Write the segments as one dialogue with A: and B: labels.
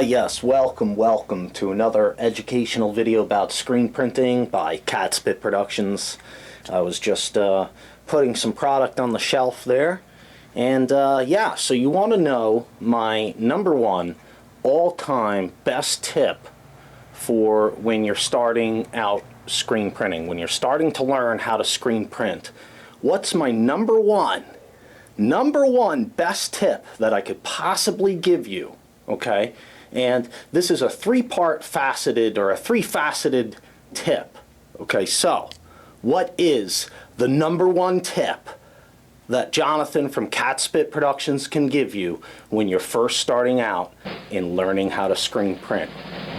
A: Yes, welcome to another educational video about screen printing by Catspit Productions. I was just putting some product on the shelf there, and yeah, so you want to know my #1 all-time best tip for when you're starting out screen printing, when you're starting to learn how to screen print. What's my number one best tip that I could possibly give you? Okay, and this is a three-faceted tip. Okay, so what is the #1 tip that Jonathan from Catspit Productions can give you when you're first starting out in learning how to screen print?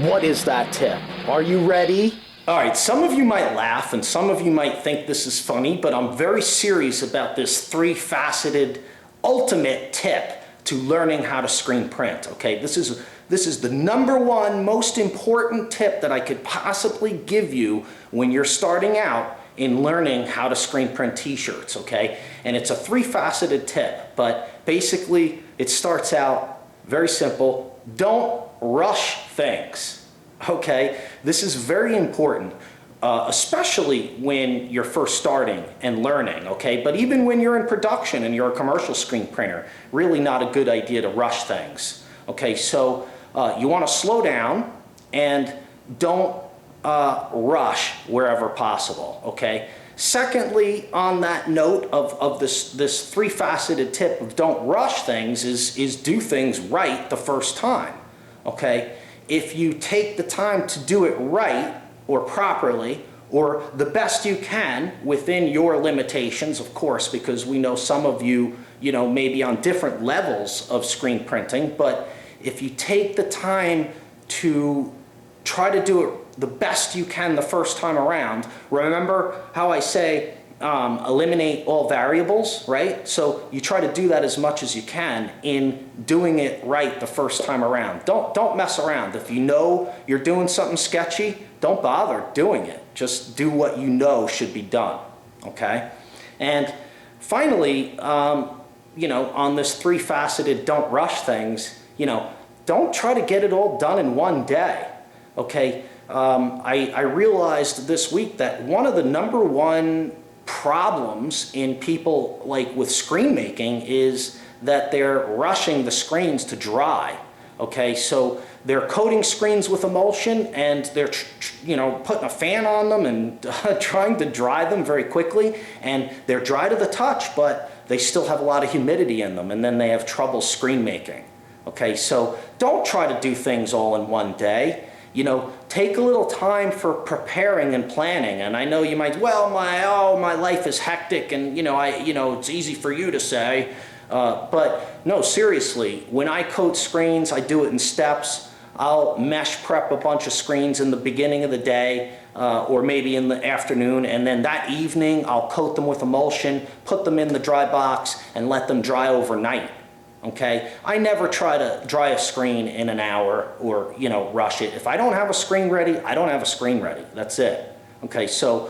A: What is that tip? Are you ready? All right, some of you might laugh and some of you might think this is funny, but I'm very serious about this three-faceted ultimate tip to learning how to screen print. Okay, this is the #1 most important tip that I could possibly give you when you're starting out in learning how to screen print t-shirts. Okay, and it's a three-faceted tip, but basically it starts out very simple. Don't rush things. Okay, this is very important, especially when you're first starting and learning, okay? But even when you're in production and you're a commercial screen printer, really not a good idea to rush things. Okay, so you want to slow down and don't rush wherever possible, okay? Secondly, on that note of this three-faceted tip of don't rush things is do things right the first time, okay? If you take the time to do it right or properly or the best you can within your limitations, of course, because we know some of you, may be on different levels of screen printing, but if you take the time to try to do it the best you can the first time around, remember how I say eliminate all variables, right? So you try to do that as much as you can in doing it right the first time around. Don't mess around. If you know you're doing something sketchy, don't bother doing it. Just do what you know should be done, okay? And finally, on this three-faceted don't rush things, don't try to get it all done in one day, okay? I realized this week that one of the #1 problems in people like with screen making is that they're rushing the screens to dry. Okay, so they're coating screens with emulsion and they're putting a fan on them and trying to dry them very quickly, and they're dry to the touch, but they still have a lot of humidity in them, and then they have trouble screen making. Okay, so don't try to do things all in one day. Take a little time for preparing and planning. And I know you might, well, my life is hectic, and it's easy for you to say, but no, seriously, when I coat screens, I do it in steps. I'll mesh prep a bunch of screens in the beginning of the day, or maybe in the afternoon, and then that evening I'll coat them with emulsion, put them in the dry box, and let them dry overnight. Okay, I never try to dry a screen in an hour or rush it. If I don't have a screen ready, I don't have a screen ready. That's it. Okay, so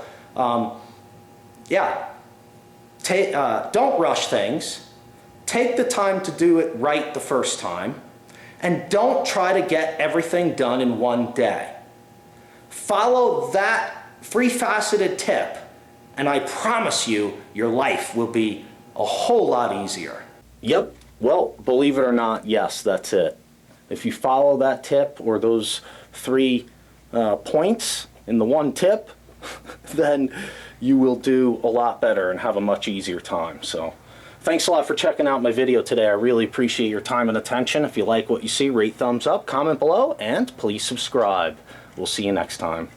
A: yeah, don't rush things. Take the time to do it right the first time, and don't try to get everything done in one day. Follow that three-faceted tip, and I promise you, your life will be a whole lot easier. Yep. Well, believe it or not, yes, that's it. If you follow that tip or those 3 points in the one tip, then you will do a lot better and have a much easier time. So thanks a lot for checking out my video today. I really appreciate your time and attention. If you like what you see, rate, thumbs up, comment below, and please subscribe. We'll see you next time.